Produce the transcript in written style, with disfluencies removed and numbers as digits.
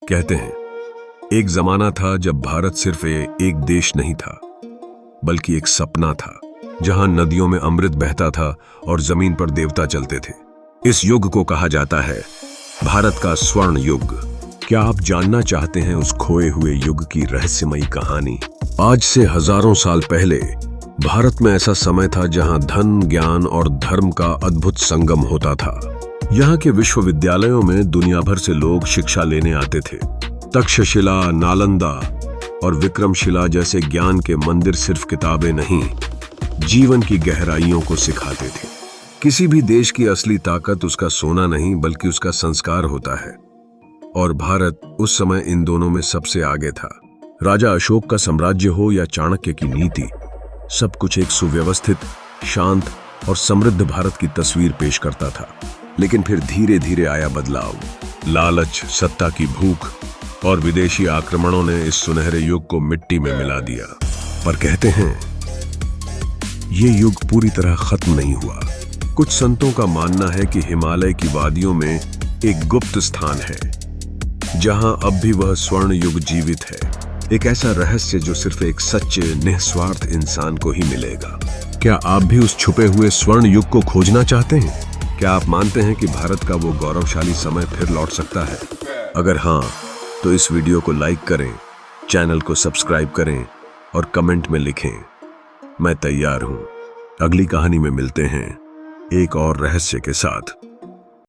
कहते हैं, एक जमाना था जब भारत सिर्फ एक देश नहीं था, बल्कि एक सपना था, जहां नदियों में अमृत बहता था और जमीन पर देवता चलते थे। इस युग को कहा जाता है भारत का स्वर्ण युग। क्या आप जानना चाहते हैं उस खोए हुए युग की रहस्यमयी कहानी? आज से हजारों साल पहले भारत में ऐसा समय था जहां धन, ज्ञान और धर्म का अद्भुत संगम होता था। यहाँ के विश्वविद्यालयों में दुनिया भर से लोग शिक्षा लेने आते थे। तक्षशिला, नालंदा और विक्रमशिला जैसे ज्ञान के मंदिर सिर्फ किताबें नहीं, जीवन की गहराइयों को सिखाते थे। किसी भी देश की असली ताकत उसका सोना नहीं, बल्कि उसका संस्कार होता है। और भारत उस समय इन दोनों में सबसे आगे था। राजा अशोक का साम्राज्य हो या चाणक्य की नीति, सब कुछ एक सुव्यवस्थित, शांत और समृद्ध भारत की तस्वीर पेश करता था। लेकिन फिर धीरे धीरे आया बदलाव। लालच, सत्ता की भूख और विदेशी आक्रमणों ने इस सुनहरे युग को मिट्टी में मिला दिया। पर कहते हैं ये युग पूरी तरह खत्म नहीं हुआ। कुछ संतों का मानना है कि हिमालय की वादियों में एक गुप्त स्थान है, जहां अब भी वह स्वर्ण युग जीवित है। एक ऐसा रहस्य जो सिर्फ एक सच्चे, निस्वार्थ इंसान को ही मिलेगा। क्या आप भी उस छुपे हुए स्वर्ण युग को खोजना चाहते हैं? क्या आप मानते हैं कि भारत का वो गौरवशाली समय फिर लौट सकता है? अगर हाँ, तो इस वीडियो को लाइक करें, चैनल को सब्सक्राइब करें और कमेंट में लिखें, मैं तैयार हूं। अगली कहानी में मिलते हैं एक और रहस्य के साथ।